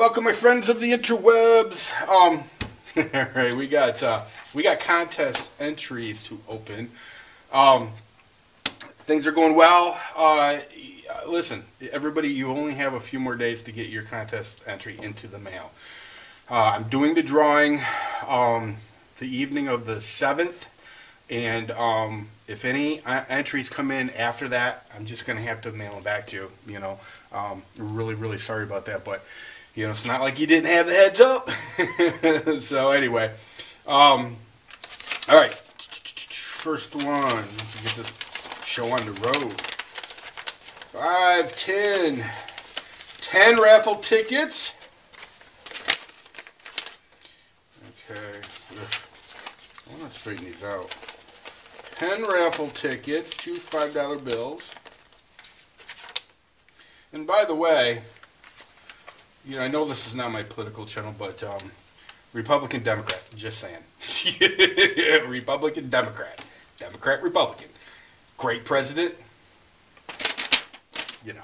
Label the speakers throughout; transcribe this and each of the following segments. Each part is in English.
Speaker 1: Welcome, my friends of the interwebs. All right, we got contest entries to open. Things are going well. Listen, everybody, you only have a few more days to get your contest entry into the mail. I'm doing the drawing the evening of the 7th, and if any entries come in after that, I'm just going to have to mail them back to you. You know, really, really sorry about that, but you know, it's not like you didn't have the heads up. So anyway, all right, first one. Let's get this show on the road. 5, 10 raffle tickets. Okay, I want to straighten these out. 10 raffle tickets, 2 $5 bills. And by the way, you know, I know this is not my political channel, but Republican, Democrat, just saying. Republican, Democrat. Democrat, Republican. Great president. You know.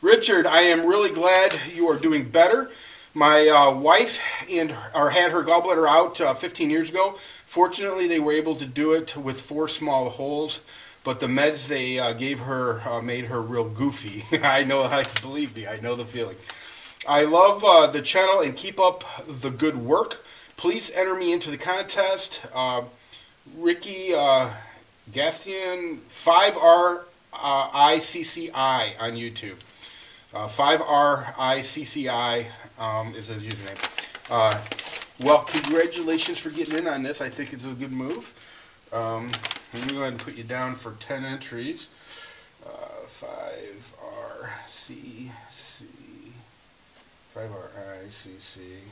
Speaker 1: Richard, I am really glad you are doing better. My wife had her gallbladder out 15 years ago. Fortunately, they were able to do it with 4 small holes, but the meds they gave her made her real goofy. I know, believe me, I know the feeling. I love the channel and keep up the good work. Please enter me into the contest. Ricky Gastian, 5RICCI on YouTube. 5RICCI is his username. Well, congratulations for getting in on this. I think it's a good move. Let me go ahead and put you down for 10 entries. 5RCC. 5RICCI.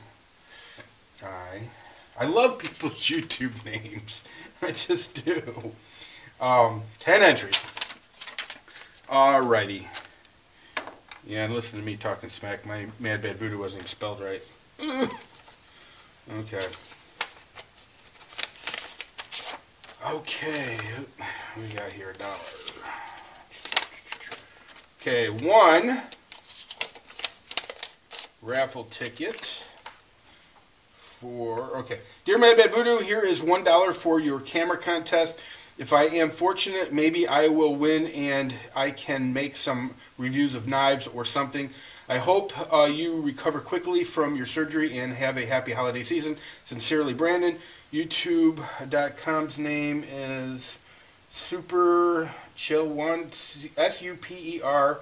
Speaker 1: I love people's YouTube names. I just do. 10 entries. Alrighty. Yeah, and listen to me talking smack. My MadBadVoodo wasn't even spelled right. Okay. Okay. We got here $1. Okay, 1 raffle ticket for, okay. Dear MadBadVoodo, here is $1 for your camera contest. If I am fortunate, maybe I will win and I can make some reviews of knives or something. I hope you recover quickly from your surgery and have a happy holiday season. Sincerely, Brandon. YouTube.com's name is SuperChill1, SUPER, or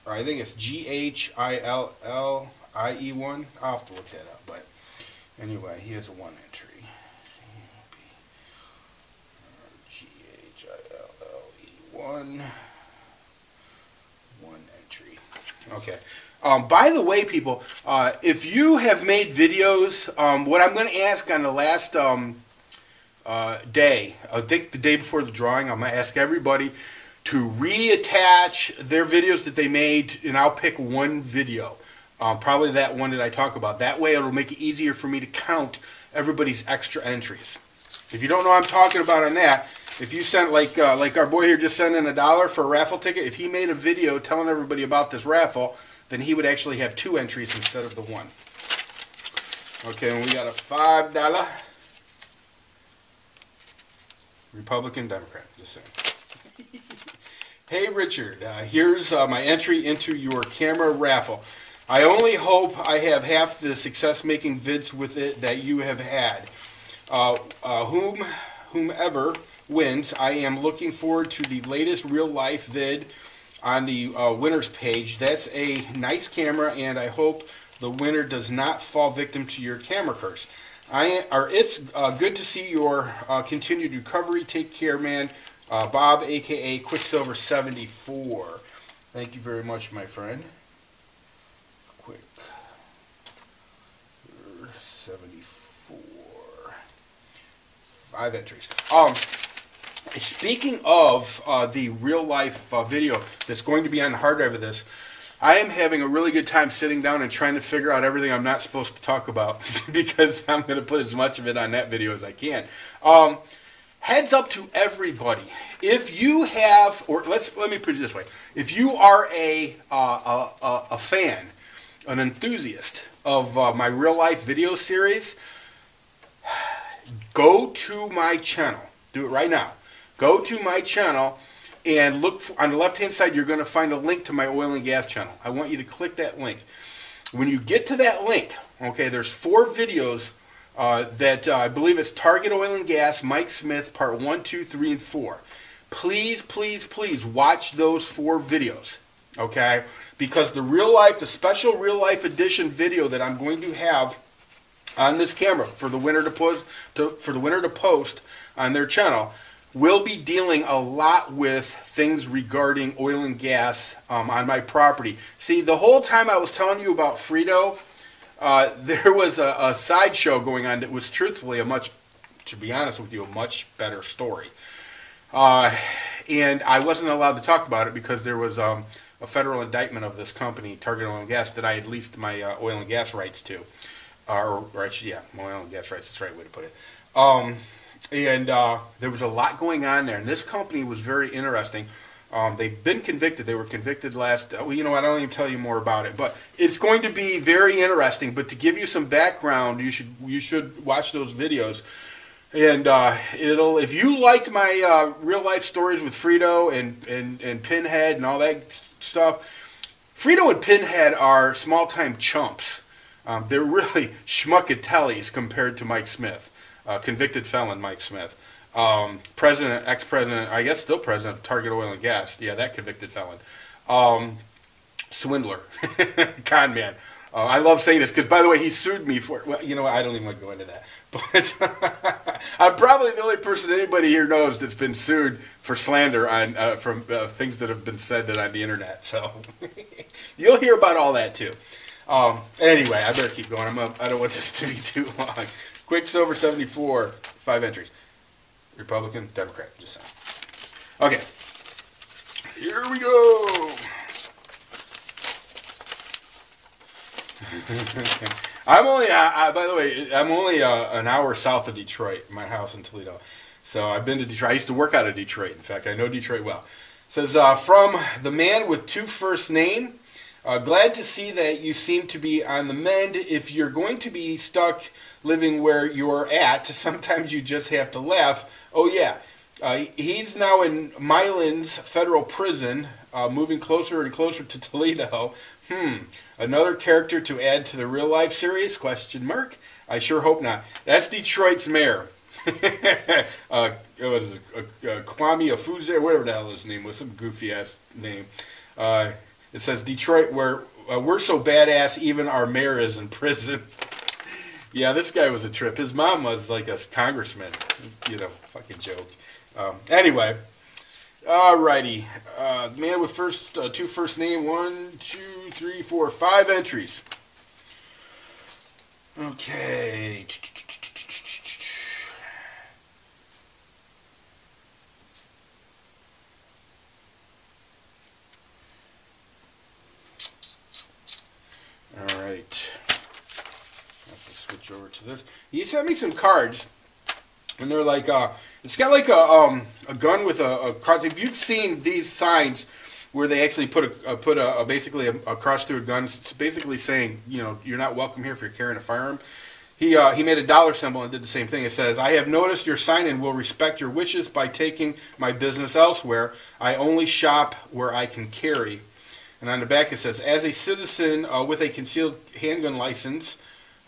Speaker 1: I think it's GHILLIE1. I'll have to look that up, but anyway, he has a 1 entry. GHILLIE1. 1 entry. Okay. By the way, people, if you have made videos, what I'm going to ask on the last day, I think the day before the drawing, I'm going to ask everybody to reattach their videos that they made, and I'll pick 1 video, probably that one that I talk about. That way it'll make it easier for me to count everybody's extra entries. If you don't know what I'm talking about on that, if you sent, like our boy here just sent in $1 for a raffle ticket, if he made a video telling everybody about this raffle, then he would actually have 2 entries instead of the 1. Okay, and we got a $5 Republican, Democrat, just saying. Hey, Richard, here's my entry into your camera raffle. I only hope I have half the success making vids with it that you have had. Whomever wins, I am looking forward to the latest real-life vid on the winners page. That's a nice camera, and I hope the winner does not fall victim to your camera curse. It's good to see your continued recovery. Take care, man. Bob, a.k.a. Quicksilver74. Thank you very much, my friend. Quick74. 5 entries. Speaking of the real-life video that's going to be on the hard drive of this, I am having a really good time sitting down and trying to figure out everything I'm not supposed to talk about because I'm going to put as much of it on that video as I can. Heads up to everybody. If you have, or let me put it this way, if you are a fan an enthusiast of my real life video series, go to my channel. Do it right now. Go to my channel and look on the left-hand side. You're going to find a link to my oil and gas channel. I want you to click that link. When you get to that link, okay, there's 4 videos that I believe it's Target Oil and Gas, Mike Smith, part 1, 2, 3, and 4. Please, please, please watch those 4 videos, okay? Because the special real life edition video that I'm going to have on this camera for the winner to post on their channel will be dealing a lot with things regarding oil and gas on my property. See, the whole time I was telling you about Frito, there was a sideshow going on that was truthfully to be honest with you, a much better story. And I wasn't allowed to talk about it because there was a federal indictment of this company, Target Oil and Gas, that I had leased my oil and gas rights to. My oil and gas rights, that's the right way to put it. And there was a lot going on there, and this company was very interesting. They've been convicted. They were convicted last. Well, you know what? I don't even tell you more about it, but it's going to be very interesting. But to give you some background, you should watch those videos. And if you liked my real life stories with Frito and Pinhead and all that stuff, Frito and Pinhead are small time chumps. They're really schmuckatellis compared to Mike Smith, convicted felon Mike Smith, ex-president, I guess still president of Target Oil and Gas. Yeah, that convicted felon, swindler, con man. I love saying this because, by the way, he sued me for. Well, you know what? I don't even want to go into that. But I'm probably the only person anybody here knows that's been sued for slander on from things that have been said on the internet. So you'll hear about all that too. Anyway, I better keep going. I don't want this to be too long. Quicksilver 74, 5 entries. Republican, Democrat, just saying. Okay, here we go. I'm only, by the way, I'm only an hour south of Detroit, my house in Toledo. So I've been to Detroit. I used to work out of Detroit. In fact, I know Detroit well. It says, from the man with 2 first names. Glad to see that you seem to be on the mend. If you're going to be stuck living where you're at, sometimes you just have to laugh. Oh, yeah. He's now in Milan's federal prison, moving closer and closer to Toledo. Another character to add to the real life series? Question mark. I sure hope not. That's Detroit's mayor. Kwame Afuze, whatever the hell his name was, some goofy ass name. It says Detroit, where we're so badass, even our mayor is in prison. Yeah, this guy was a trip. His mom was like a congressman. You know, fucking joke. Anyway, alrighty. Man with 2 first name, 1, 2, 3, 4, 5 entries. Okay. All right. Have to switch over to this. He sent me some cards, and they're like, it's got like a gun with a cross. If you've seen these signs where they actually put basically a cross through a gun, it's basically saying, you know, you're not welcome here if you're carrying a firearm. He made a dollar symbol and did the same thing. It says, I have noticed your sign and will respect your wishes by taking my business elsewhere. I only shop where I can carry. And on the back it says, as a citizen with a concealed handgun license,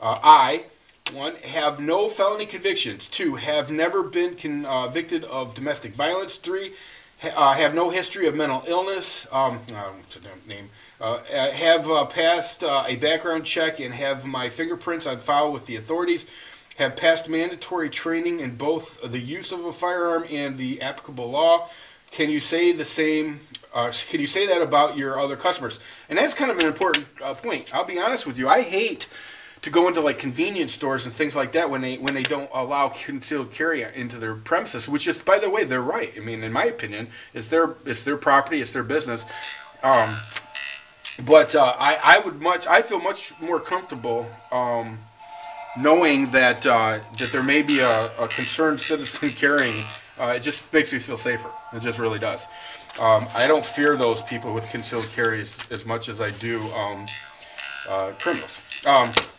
Speaker 1: I, 1, have no felony convictions. 2, have never been convicted of domestic violence. 3, have no history of mental illness. What's the name? Have passed a background check and have my fingerprints on file with the authorities. Have passed mandatory training in both the use of a firearm and the applicable law. Can you say the same? Can you say that about your other customers? And that's kind of an important point. I'll be honest with you. I hate to go into like convenience stores and things like that when they don't allow concealed carry into their premises. Which is, by the way, they're right. I mean, in my opinion, it's their property, it's their business. But I feel much more comfortable knowing that there may be a concerned citizen carrying. It just makes me feel safer. It just really does. I don't fear those people with concealed carry as much as I do criminals.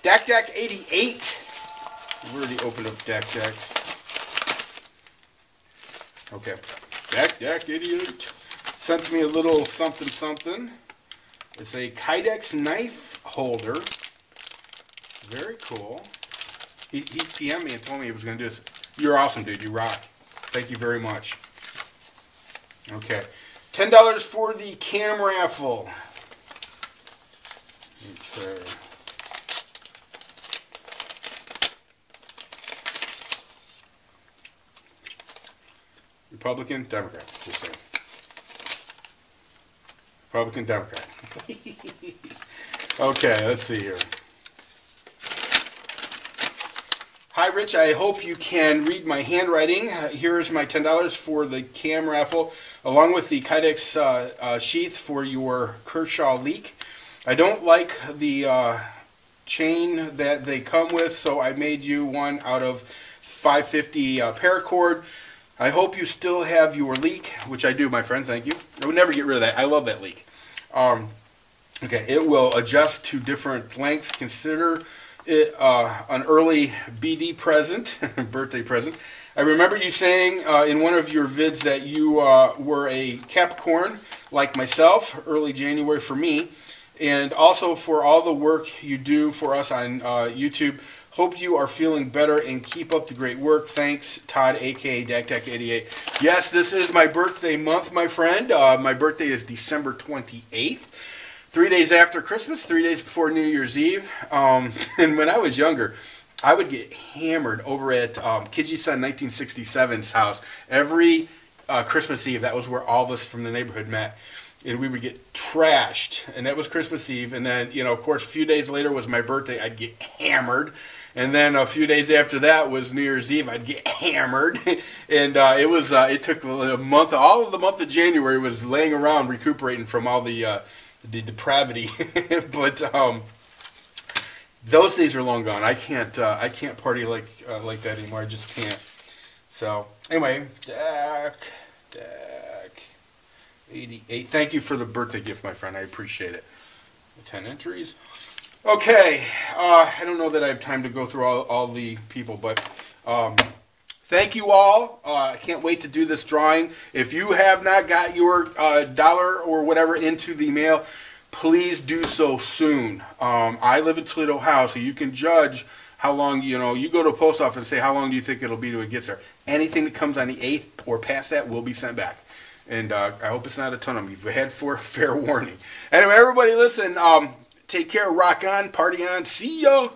Speaker 1: Dak 88. We already opened up Dak. Okay. Dak 88 sent me a little something. It's a Kydex knife holder. Very cool. He PM'd me and told me he was going to do this. You're awesome, dude. You rock. Thank you very much. Okay. $10 for the cam raffle. Okay. Republican, Democrat. Just saying. Republican, Democrat. Okay, let's see here. Hi, Rich. I hope you can read my handwriting. Here is my $10 for the cam raffle, along with the Kydex sheath for your Kershaw leak. I don't like the chain that they come with, so I made you one out of 550 paracord. I hope you still have your leak, which I do, my friend. Thank you. I would never get rid of that. I love that leak. Okay, it will adjust to different lengths. Consider it an early BD present, birthday present. I remember you saying in one of your vids that you were a Capricorn, like myself, early January for me, and also for all the work you do for us on YouTube. Hope you are feeling better and keep up the great work. Thanks, Todd, a.k.a. DakTak88. Yes, this is my birthday month, my friend. My birthday is December 28th. 3 days after Christmas, 3 days before New Year's Eve. And when I was younger, I would get hammered over at Kiji-san 1967's house every Christmas Eve. That was where all of us from the neighborhood met. And we would get trashed. And that was Christmas Eve. And then, you know, of course, a few days later was my birthday. I'd get hammered. And then a few days after that was New Year's Eve. I'd get hammered. And it took a month. All of the month of January was laying around recuperating from all the depravity. But those days are long gone. I can't party like that anymore. I just can't. So anyway, Dak 88. Thank you for the birthday gift, my friend. I appreciate it. 10 entries. Okay. I don't know that I have time to go through all the people, but thank you all. I can't wait to do this drawing. If you have not got your dollar or whatever into the mail, please do so soon. I live in Toledo, Ohio, so you can judge how long, you go to a post office and say, how long do you think it'll be till it gets there? Anything that comes on the 8th or past that will be sent back. And I hope it's not a ton of them. You've had fair warning. Anyway, everybody listen, take care, rock on, party on, see ya.